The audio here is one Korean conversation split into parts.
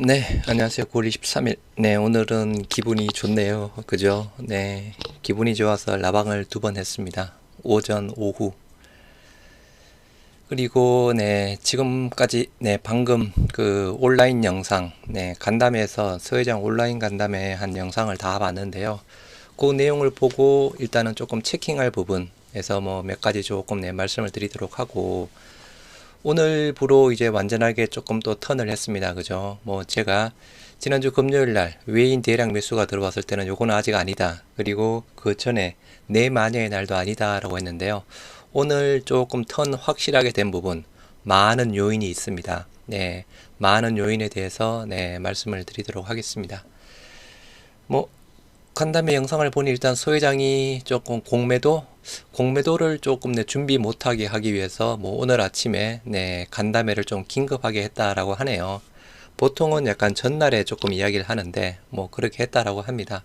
네, 안녕하세요. 9월 23일. 네, 오늘은 기분이 좋네요. 그죠? 네, 기분이 좋아서 라방을 2번 했습니다. 오전, 오후. 그리고, 네, 지금까지, 네, 방금 그 온라인 영상, 네, 간담회에서 서회장 온라인 간담회 한 영상을 다 봤는데요. 그 내용을 보고 일단은 조금 체킹할 부분에서 뭐 몇 가지 조금 네, 말씀을 드리도록 하고, 오늘부로 이제 완전하게 조금 또 턴을 했습니다. 그죠? 뭐 제가 지난주 금요일 날 외인 대량 매수가 들어왔을 때는 요거는 아직 아니다. 그리고 그 전에 내 마녀의 날도 아니다 라고 했는데요. 오늘 조금 턴 확실하게 된 부분, 많은 요인이 있습니다. 네, 많은 요인에 대해서 네, 말씀을 드리도록 하겠습니다. 뭐 간담회 영상을 보니 일단 소 회장이 조금 공매도를 조금 내 준비 못하게 하기 위해서 뭐 오늘 아침에 네 간담회를 좀 긴급하게 했다라고 하네요. 보통은 약간 전날에 조금 이야기를 하는데 뭐 그렇게 했다라고 합니다.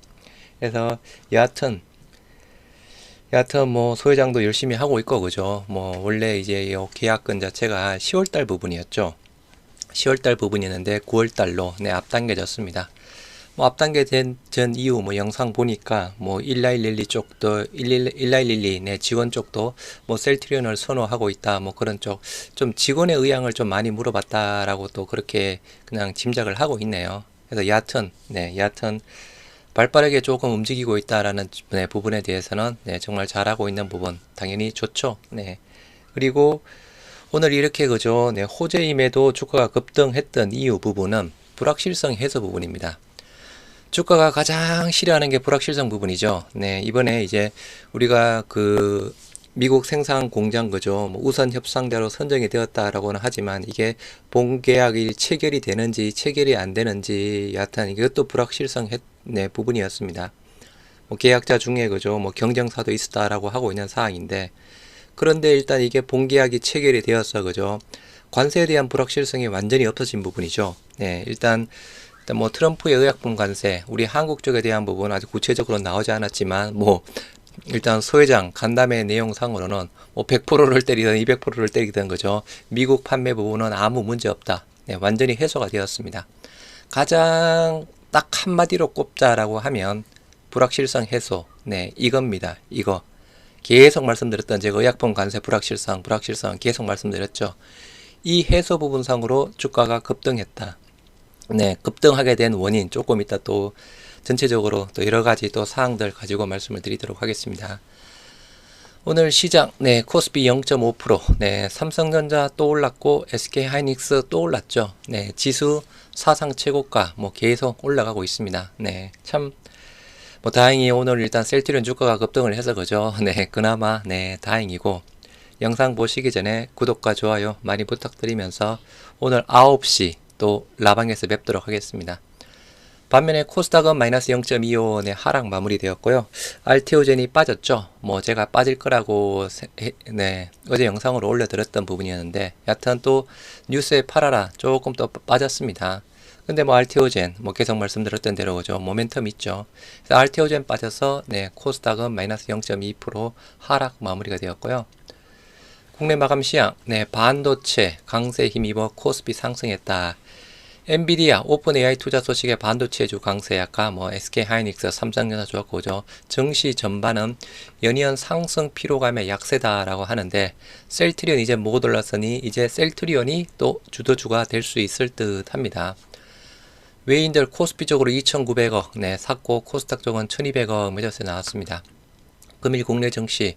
그래서 여하튼 뭐 소 회장도 열심히 하고 있고 그죠. 뭐 원래 이제 이 계약금 자체가 10월달 부분이었죠. 10월달 부분이었는데 9월달로 네 앞당겨졌습니다. 뭐 앞단계 전 이후 뭐 영상 보니까 뭐 1912 쪽도 1912 네, 지원 쪽도 뭐 셀트리온을 선호하고 있다 뭐 그런 쪽 좀 직원의 의향을 좀 많이 물어봤다라고 또 그렇게 그냥 짐작을 하고 있네요. 그래서 여하튼 발빠르게 조금 움직이고 있다라는 네, 부분에 대해서는 네, 정말 잘하고 있는 부분 당연히 좋죠. 네. 그리고 오늘 이렇게 그죠. 네, 호재임에도 주가가 급등했던 이유 부분은 불확실성 해소 부분입니다. 주가가 가장 싫어하는 게 불확실성 부분이죠. 네, 이번에 이제 우리가 그 미국 생산 공장 그죠. 뭐 우선 협상자로 선정이 되었다라고는 하지만 이게 본계약이 체결이 되는지 체결이 안 되는지 여하튼 이것도 불확실성 네, 부분이었습니다. 뭐 계약자 중에 그죠. 뭐 경쟁사도 있었다라고 하고 있는 사항인데 그런데 일단 이게 본계약이 체결이 되었어 그죠. 관세에 대한 불확실성이 완전히 없어진 부분이죠. 네, 일단 뭐 트럼프의 의약품 관세, 우리 한국 쪽에 대한 부분은 아직 구체적으로 나오지 않았지만 뭐 일단 소 회장 간담회 내용상으로는 뭐 100%를 때리든 200%를 때리든 그죠. 미국 판매 부분은 아무 문제 없다. 네, 완전히 해소가 되었습니다. 가장 딱 한마디로 꼽자라고 하면 불확실성 해소. 네, 이겁니다. 이거. 계속 말씀드렸던 제가 의약품 관세 불확실성 계속 말씀드렸죠. 이 해소 부분상으로 주가가 급등했다. 네, 급등하게 된 원인 조금 이따 또 전체적으로 또 여러 가지 또 사항들 가지고 말씀을 드리도록 하겠습니다. 오늘 시장, 네, 코스피 0.5%, 네, 삼성전자 또 올랐고, SK하이닉스 또 올랐죠. 네, 지수 사상 최고가, 뭐 계속 올라가고 있습니다. 네, 참, 뭐 다행히 오늘 일단 셀트리온 주가가 급등을 해서 그죠. 네, 그나마, 네, 다행이고, 영상 보시기 전에 구독과 좋아요 많이 부탁드리면서 오늘 9시 또 라방에서 뵙도록 하겠습니다. 반면에 코스닥은 마이너스 0.25원의 하락 마무리되었고요. 알테오젠이 빠졌죠. 뭐 제가 빠질 거라고 네, 어제 영상으로 올려드렸던 부분이었는데 여하튼 또 뉴스에 팔아라 조금 또 빠졌습니다. 근데 뭐 알테오젠 뭐 계속 말씀드렸던 대로 그죠. 모멘텀 있죠. 그래서 알테오젠 빠져서 네, 코스닥은 마이너스 0.2% 하락 마무리가 되었고요. 국내 마감 시황, 네, 반도체 강세 힘입어 코스피 상승했다. 엔비디아, 오픈 AI 투자 소식에 반도체주 강세, 아까 뭐 SK하이닉스, 삼성전자 좋았고, 죠 증시 전반은 연이은 상승 피로감의 약세다라고 하는데, 셀트리온 이제 못 올랐으니 이제 셀트리온이 또 주도주가 될 수 있을 듯 합니다. 외인들 코스피 쪽으로 2,900억, 네, 샀고, 코스닥 쪽은 1,200억 매도세 나왔습니다. 금일 국내 증시,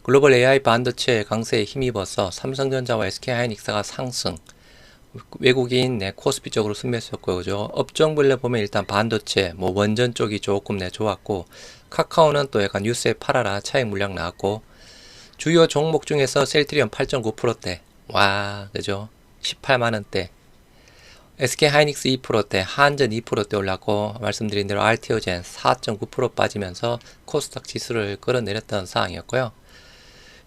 글로벌 AI 반도체 강세에 힘입어서 삼성전자와 SK하이닉스가 상승, 외국인 네, 코스피 쪽으로 순매수였고요. 그죠? 업종별로 보면 일단 반도체, 뭐 원전 쪽이 조금 네, 좋았고, 카카오는 또 약간 뉴스에 팔아라 차익 물량 나왔고, 주요 종목 중에서 셀트리온 8.9%대, 와, 그죠? 18만원대, SK하이닉스 2%대, 한전 2%대 올랐고, 말씀드린 대로 알테오젠 4.9% 빠지면서 코스닥 지수를 끌어내렸던 상황이었고요.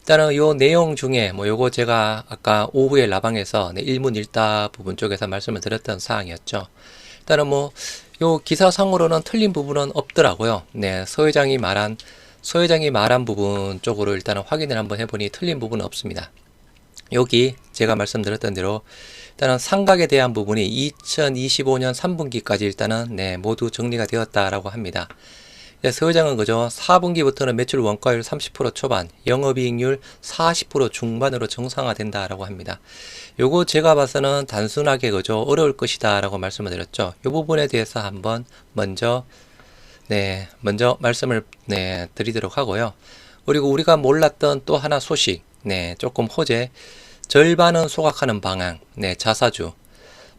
일단은 요 내용 중에 뭐 요거 제가 아까 오후에 라방에서 네, 일문일답 부분 쪽에서 말씀을 드렸던 사항이었죠. 일단은 뭐 요 기사상으로는 틀린 부분은 없더라고요. 네, 서 회장이 말한 부분 쪽으로 일단은 확인을 한번 해보니 틀린 부분은 없습니다. 여기 제가 말씀드렸던 대로 일단은 상각에 대한 부분이 2025년 3분기까지 일단은 네, 모두 정리가 되었다라고 합니다. 서회장은 그죠? 4분기부터는 매출 원가율 30% 초반, 영업이익률 40% 중반으로 정상화된다라고 합니다. 요거 제가 봐서는 단순하게 그죠? 어려울 것이다라고 말씀을 드렸죠. 요 부분에 대해서 한번 먼저 말씀을 드리도록 하고요. 그리고 우리가 몰랐던 또 하나 소식, 조금 호재, 절반은 소각하는 방향, 자사주,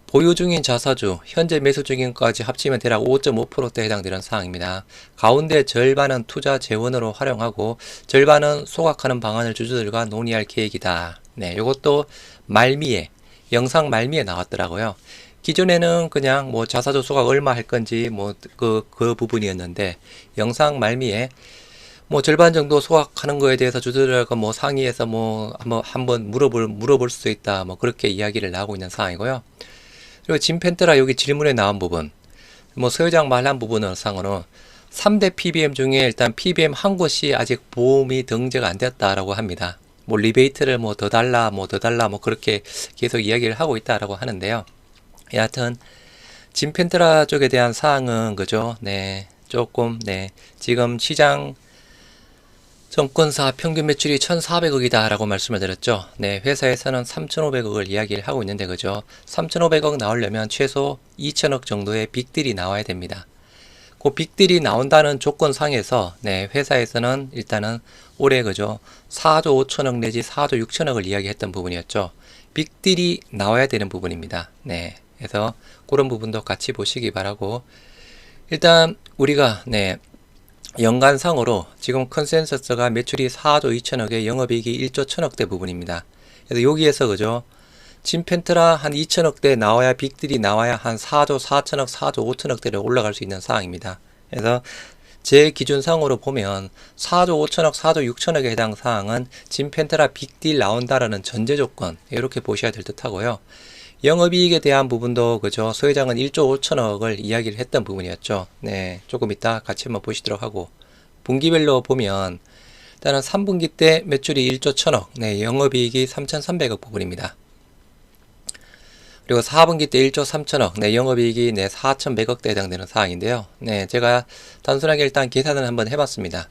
보유 중인 자사주, 현재 매수 중인까지 합치면 대략 5.5%대 해당되는 사항입니다. 가운데 절반은 투자 재원으로 활용하고 절반은 소각하는 방안을 주주들과 논의할 계획이다. 요것도 말미에, 영상 말미에 나왔더라고요. 기존에는 그냥 뭐 자사주 소각 얼마 할 건지 그 부분이었는데 영상 말미에 뭐 절반 정도 소각하는 거에 대해서 주주들과 뭐 상의해서 뭐 한번 물어볼 수 있다. 뭐 그렇게 이야기를 나오고 있는 상황이고요. 그리고 진펜트라 여기 질문에 나온 부분, 뭐 서회장 말한 부분은 상으로 3대 PBM 중에 일단 PBM 한 곳이 아직 보험이 등재가 안 됐다라고 합니다. 뭐 리베이트를 뭐 더 달라 뭐 그렇게 계속 이야기를 하고 있다라고 하는데요. 여하튼 진펜트라 쪽에 대한 사항은 그죠? 조금 지금 시장 정권사 평균 매출이 1,400억이다 라고 말씀을 드렸죠. 회사에서는 3,500억을 이야기를 하고 있는데 그죠. 3,500억 나오려면 최소 2,000억 정도의 빅딜이 나와야 됩니다. 그 빅딜이 나온다는 조건상에서 회사에서는 일단은 올해 그죠. 4조 5천억 내지 4조 6천억을 이야기했던 부분이었죠. 빅딜이 나와야 되는 부분입니다. 그래서 그런 부분도 같이 보시기 바라고, 일단 우리가 연간상으로 지금 컨센서스가 매출이 4조 2천억에 영업이익이 1조 1천억대 부분입니다. 그래서 여기에서 그죠, 진펜트라 한 2천억대 나와야, 빅딜이 나와야 한 4조 4천억 4조 5천억대로 올라갈 수 있는 상황입니다. 그래서 제 기준상으로 보면 4조 5천억 4조 6천억에 해당 사항은 진펜트라 빅딜 나온다라는 전제 조건, 이렇게 보셔야 될 듯 하고요. 영업이익에 대한 부분도 그죠, 소회장은 1조 5천억을 이야기를 했던 부분이었죠. 조금 이따 같이 한번 보시도록 하고, 분기별로 보면 일단은 3분기 때 매출이 1조 1천억, 영업이익이 3,300억 부분입니다. 그리고 4분기 때 1조 3천억, 영업이익이 4,100억대 해당되는 사항인데요. 제가 단순하게 일단 계산을 한번 해봤습니다.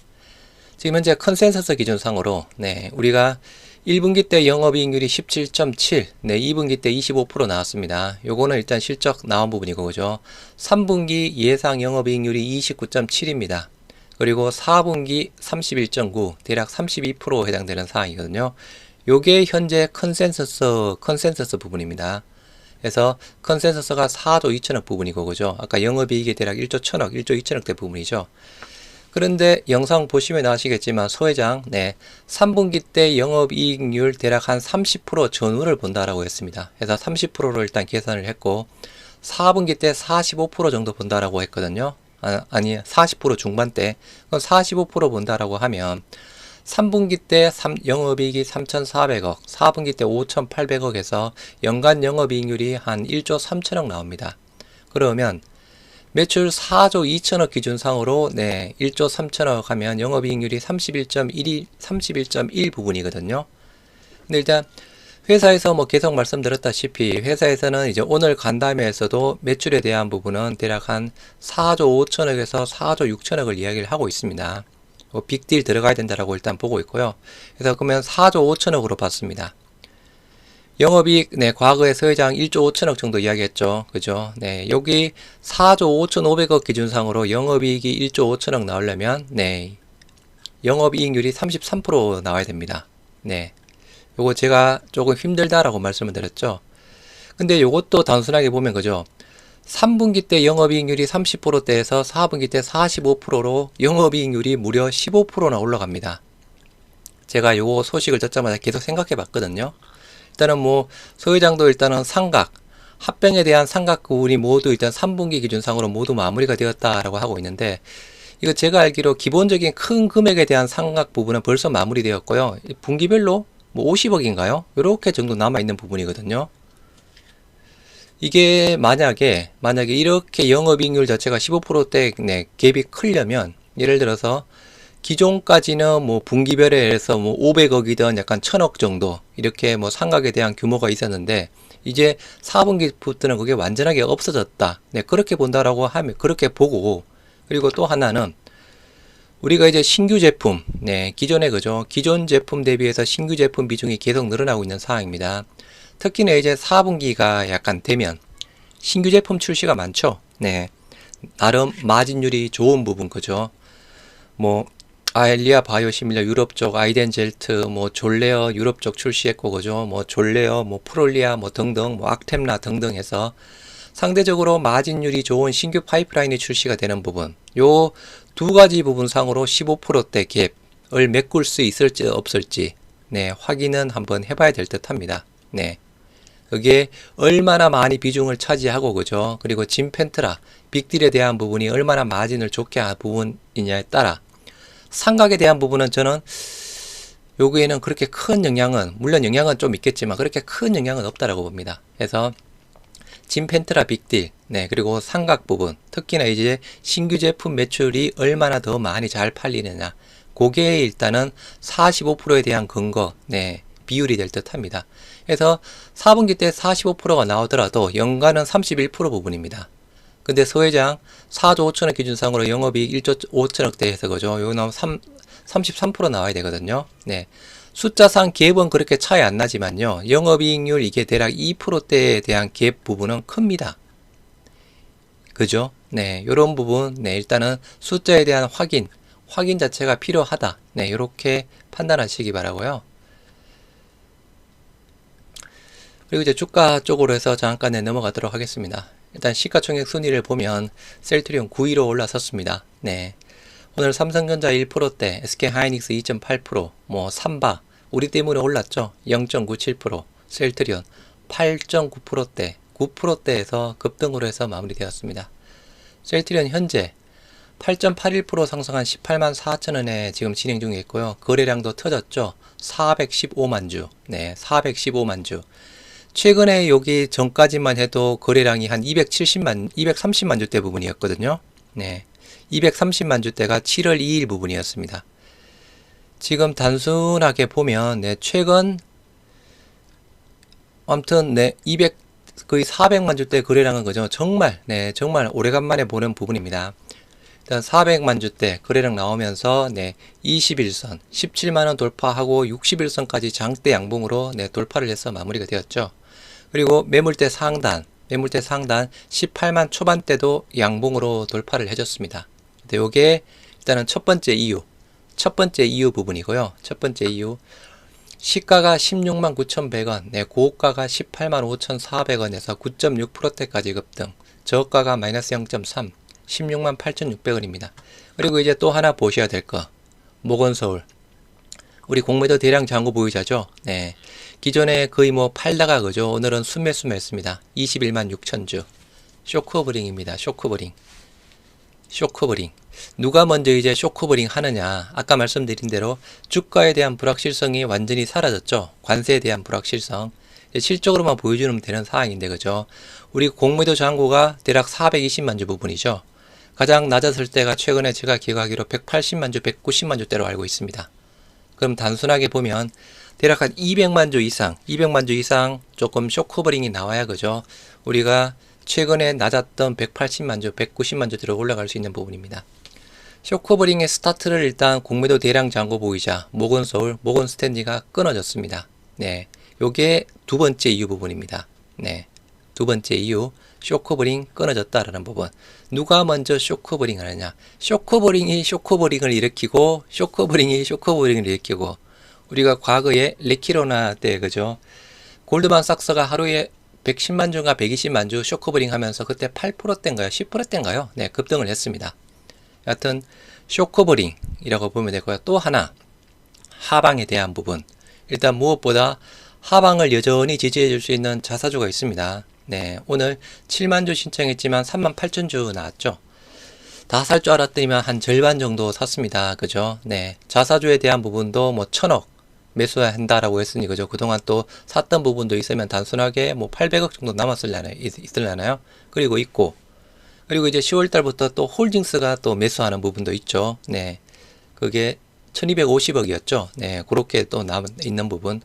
지금 현재 컨센서스 기준상으로 우리가 1분기 때 영업이익률이 17.7, 2분기 때 25% 나왔습니다. 요거는 일단 실적 나온 부분이고, 그죠? 3분기 예상 영업이익률이 29.7입니다. 그리고 4분기 31.9, 대략 32% 해당되는 사항이거든요. 요게 현재 컨센서스 부분입니다. 그래서 컨센서스가 4조 2천억 부분이고, 그죠? 아까 영업이익이 대략 1조 1천억, 1조 2천억대 부분이죠. 그런데 영상 보시면 아시겠지만 소회장 3분기 때 영업이익률 대략 한 30% 전후를 본다라고 했습니다. 그래서 30%로 일단 계산을 했고, 4분기 때 45% 정도 본다라고 했거든요. 아니 40% 중반대, 45% 본다라고 하면 3분기 때 영업이익이 3,400억, 4분기 때 5,800억에서 연간 영업이익률이 한 1조 3천억 나옵니다. 그러면 매출 4조 2천억 기준상으로 1조 3천억 하면 영업이익률이 31.1 부분이거든요. 근데 일단 회사에서 뭐 계속 말씀드렸다시피 회사에서는 이제 오늘 간담회에서도 매출에 대한 부분은 대략 한 4조 5천억에서 4조 6천억을 이야기를 하고 있습니다. 빅딜 들어가야 된다라고 일단 보고 있고요. 그래서 그러면 4조 5천억으로 봤습니다. 영업이익, 과거에 서회장 1조 5천억 정도 이야기했죠. 그죠? 여기 4조 5,500억 기준상으로 영업이익이 1조 5천억 나오려면, 영업이익률이 33% 나와야 됩니다. 요거 제가 조금 힘들다라고 말씀을 드렸죠. 근데 요것도 단순하게 보면, 그죠? 3분기 때 영업이익률이 30%대에서 4분기 때 45%로 영업이익률이 무려 15%나 올라갑니다. 제가 요거 소식을 듣자마자 계속 생각해 봤거든요. 일단은 뭐 소회장도 일단은 상각, 합병에 대한 상각 부분이 모두 일단 3분기 기준상으로 모두 마무리가 되었다라고 하고 있는데, 이거 제가 알기로 기본적인 큰 금액에 대한 상각 부분은 벌써 마무리되었고요. 분기별로 뭐 50억인가요? 이렇게 정도 남아있는 부분이거든요. 이게 만약에 이렇게 영업이익률 자체가 15%대 갭이 크려면, 예를 들어서 기존까지는 뭐 분기별에 해서 뭐 500억이든 약간 1000억 정도 이렇게 뭐 상각에 대한 규모가 있었는데 이제 4분기부터는 그게 완전하게 없어졌다. 네, 그렇게 본다라고 하면 그렇게 보고 그리고 또 하나는 우리가 이제 신규 제품, 네, 기존에 그죠? 기존 제품 대비해서 신규 제품 비중이 계속 늘어나고 있는 상황입니다. 특히나 이제 4분기가 약간 되면 신규 제품 출시가 많죠. 네, 나름 마진율이 좋은 부분 그죠? 뭐 아엘리아 바이오시밀러 유럽 쪽 아이덴 젤트 뭐 졸레어 유럽 쪽 출시했고 그죠? 뭐 졸레어 뭐 프롤리아 뭐 등등 뭐 악템라 등등 해서 상대적으로 마진율이 좋은 신규 파이프라인이 출시가 되는 부분 요 두 가지 부분 상으로 15%대 갭을 메꿀 수 있을지 없을지 네 확인은 한번 해봐야 될 듯 합니다. 네 그게 얼마나 많이 비중을 차지하고 그죠? 그리고 진펜트라 빅딜에 대한 부분이 얼마나 마진을 좋게 한 부분이냐에 따라 상각에 대한 부분은 저는 여기에는 그렇게 큰 영향은 물론 영향은 좀 있겠지만 그렇게 큰 영향은 없다라고 봅니다. 그래서 진펜트라 빅딜 네 그리고 상각 부분 특히나 이제 신규 제품 매출이 얼마나 더 많이 잘 팔리느냐 그게 일단은 45%에 대한 근거 네 비율이 될 듯 합니다. 그래서 4분기 때 45%가 나오더라도 연간은 31% 부분입니다. 근데 서회장 4조 5천억 기준상으로 영업이익 1조 5천억대 해서 그죠? 여기 나오면 33% 나와야 되거든요. 네. 숫자상 갭은 그렇게 차이 안 나지만요. 영업이익률 이게 대략 2%대에 대한 갭 부분은 큽니다. 그죠? 네. 요런 부분, 네. 일단은 숫자에 대한 확인 자체가 필요하다. 네. 이렇게 판단하시기 바라고요. 그리고 이제 주가 쪽으로 해서 잠깐 넘어가도록 하겠습니다. 일단 시가총액 순위를 보면 셀트리온 9위로 올라섰습니다. 네. 오늘 삼성전자 1%대, SK하이닉스 2.8%, 뭐 삼바 우리 때문에 올랐죠. 0.97%, 셀트리온 8.9%대, 9%대에서 급등으로 해서 마무리되었습니다. 셀트리온 현재 8.81% 상승한 18만 4천원에 지금 진행 중에 있고요. 거래량도 터졌죠. 415만 주. 네, 415만 주. 최근에 여기 전까지만 해도 거래량이 한 230만 주대 부분이었거든요. 네. 230만 주대가 7월 2일 부분이었습니다. 지금 단순하게 보면, 네, 최근, 아무튼, 네, 거의 400만 주대 거래량은 그죠. 정말, 네, 정말 오래간만에 보는 부분입니다. 일단 400만 주대 거래량 나오면서, 네, 21선, 17만원 돌파하고 61선까지 장대 양봉으로, 네, 돌파를 해서 마무리가 되었죠. 그리고 매물대 상단 18만 초반대도 양봉으로 돌파를 해줬습니다. 근데 요게 일단은 첫 번째 이유 부분이고요. 첫 번째 이유 시가가 16만 9,100원, 네, 고가가 18만 5,400원에서 9.6%대까지 급등, 저가가 마이너스 0.3, 16만 8,600원입니다. 그리고 이제 또 하나 보셔야 될 거, 모건서울. 우리 공매도 대량 잔고 보유자죠. 네. 기존에 거의 뭐 팔다가 그죠. 오늘은 순매수했습니다. 21만 6천 주. 쇼크버링입니다. 쇼크버링. 누가 먼저 이제 쇼크버링 하느냐. 아까 말씀드린 대로 주가에 대한 불확실성이 완전히 사라졌죠. 관세에 대한 불확실성. 실적으로만 보여주면 되는 상황인데 그죠. 우리 공매도 잔고가 대략 420만 주 부분이죠. 가장 낮았을 때가 최근에 제가 기억하기로 180만 주, 190만 주대로 알고 있습니다. 그럼 단순하게 보면 대략 한 200만 주 이상 조금 쇼커버링이 나와야 그죠. 우리가 최근에 낮았던 180만 주, 190만 주대로 올라갈 수 있는 부분입니다. 쇼커버링의 스타트를 일단 공매도 대량 잔고 보이자 모건서울, 모건스탠리가 끊어졌습니다. 네, 요게 두 번째 이유 부분입니다. 네, 두 번째 이유 쇼커버링 끊어졌다라는 부분. 누가 먼저 쇼커버링 하느냐. 쇼커버링이 쇼커버링을 일으키고 우리가 과거에 레키로나 때 그죠. 골드만삭스가 하루에 110만 주가 120만 주 쇼커버링 하면서 그때 8%대인가요? 10%대인가요? 네, 급등을 했습니다. 여하튼 쇼커버링이라고 보면 되고요. 또 하나 하방에 대한 부분. 일단 무엇보다 하방을 여전히 지지해 줄 수 있는 자사주가 있습니다. 네, 오늘 7만 주 신청했지만 3만 8천 주 나왔죠. 다 살 줄 알았더니만 한 절반 정도 샀습니다. 그죠? 네, 자사주에 대한 부분도 뭐 1,000억 매수한다라고 했으니 그죠? 그동안 또 샀던 부분도 있으면 단순하게 뭐 800억 정도 있을려나요? 그리고 이제 10월 달부터 또 홀딩스가 또 매수하는 부분도 있죠. 네. 그게 1250억이었죠. 네, 그렇게 또 남아 있는 부분.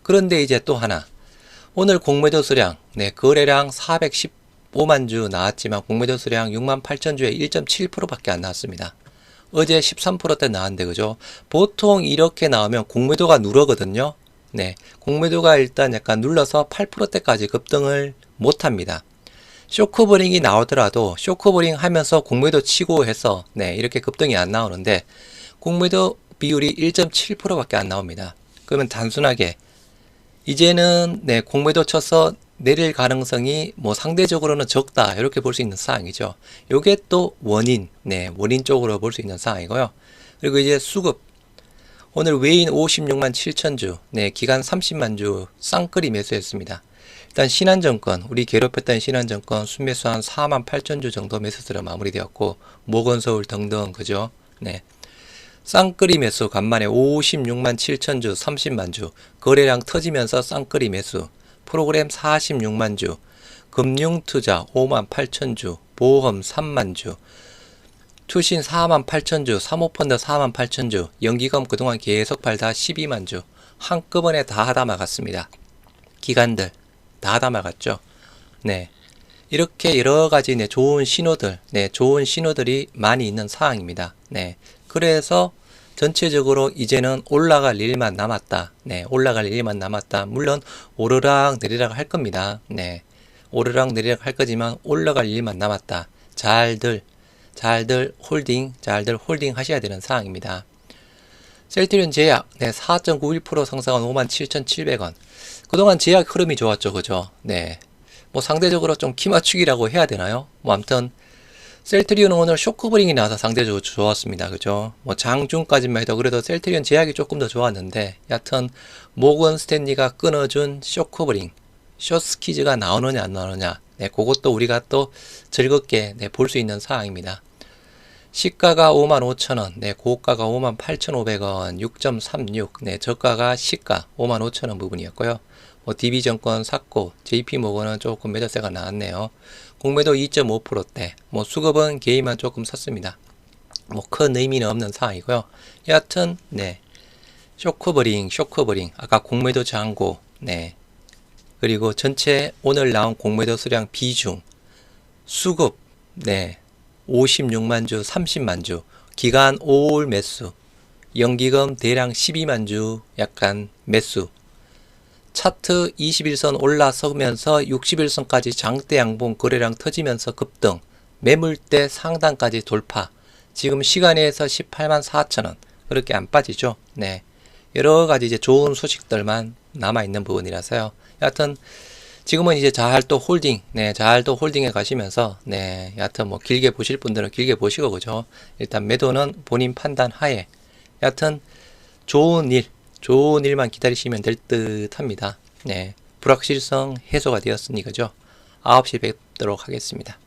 그런데 이제 또 하나. 오늘 공매도 수량, 네, 거래량 415만 주 나왔지만 공매도 수량 6만 8천 주에 1.7%밖에 안 나왔습니다. 어제 13%대 나왔는데, 그죠? 보통 이렇게 나오면 공매도가 누르거든요. 네, 공매도가 일단 약간 눌러서 8%대까지 급등을 못 합니다. 쇼크브링이 나오더라도 쇼크브링 하면서 공매도 치고 해서 네, 이렇게 급등이 안 나오는데 공매도 비율이 1.7%밖에 안 나옵니다. 그러면 단순하게 이제는 네, 공매도 쳐서 내릴 가능성이 뭐 상대적으로는 적다 이렇게 볼 수 있는 사항이죠. 요게 또 원인, 네, 원인 쪽으로 볼 수 있는 사항이고요. 그리고 이제 수급 오늘 외인 56만 7천 주, 네, 기간 30만 주 쌍끌이 매수했습니다. 일단 신한증권, 우리 괴롭혔던 신한증권 순매수 한 4만 8천 주 정도 매수세로 마무리되었고 모건서울 등등 그죠? 네. 쌍끌이 매수 간만에 56만 7천 주 30만 주 거래량 터지면서 쌍끌이 매수 프로그램 46만 주 금융투자 5만 8천 주 보험 3만 주 투신 4만 8천 주 사모펀드 4만 8천 주 연기금 그동안 계속 팔다 12만 주 한꺼번에 다 하다 막았습니다. 기관들 다 하다 막았죠. 네. 이렇게 여러 가지 네, 좋은 신호들, 네, 좋은 신호들이 많이 있는 상황입니다. 네. 그래서 전체적으로 이제는 올라갈 일만 남았다. 네, 올라갈 일만 남았다. 물론 오르락 내리락 할 겁니다. 네, 오르락 내리락 할 거지만 올라갈 일만 남았다. 잘들 홀딩 하셔야 되는 상황입니다. 셀트리온 제약, 네, 4.91% 상승한 57,700원. 그동안 제약 흐름이 좋았죠, 그죠? 네, 뭐 상대적으로 좀 키맞추기라고 해야 되나요? 뭐 아무튼 셀트리온은 오늘 쇼크브링이 나와서 상대적으로 좋았습니다. 그죠? 뭐 장중까지만 해도 그래도 셀트리온 제약이 조금 더 좋았는데 여하튼 모건 스탠리가 끊어준 쇼크브링 숏스키즈가 나오느냐 안 나오느냐 네, 그것도 우리가 또 즐겁게 네, 볼 수 있는 사항입니다. 시가가 55,000원, 네, 고가가 58,500원, 6.36, 네, 저가가 시가 55,000원 부분이었고요. 뭐 DB증권 샀고 JP모건은 조금 매도세가 나왔네요. 공매도 2.5%대, 뭐 수급은 개인만 조금 샀습니다. 뭐 큰 의미는 없는 상황이고요. 여하튼 네, 쇼크브링, 아까 공매도 잔고, 네, 그리고 전체 오늘 나온 공매도 수량 비중, 수급, 네, 56만 주, 30만 주, 기간 5월 매수, 연기금 대량 12만 주 약간 매수, 차트 21선 올라서면서 61선까지 장대 양봉 거래량 터지면서 급등, 매물대 상단까지 돌파, 지금 시간에서 18만 4천원, 그렇게 안 빠지죠. 네, 여러가지 이제 좋은 소식들만 남아있는 부분이라서요. 여하튼 지금은 이제 잘 또 홀딩, 네, 잘 또 홀딩에 가시면서, 네, 여하튼 뭐 길게 보실 분들은 길게 보시고, 그죠? 일단 매도는 본인 판단 하에, 여하튼 좋은 일만 기다리시면 될 듯 합니다. 네, 불확실성 해소가 되었으니, 그죠? 9시 뵙도록 하겠습니다.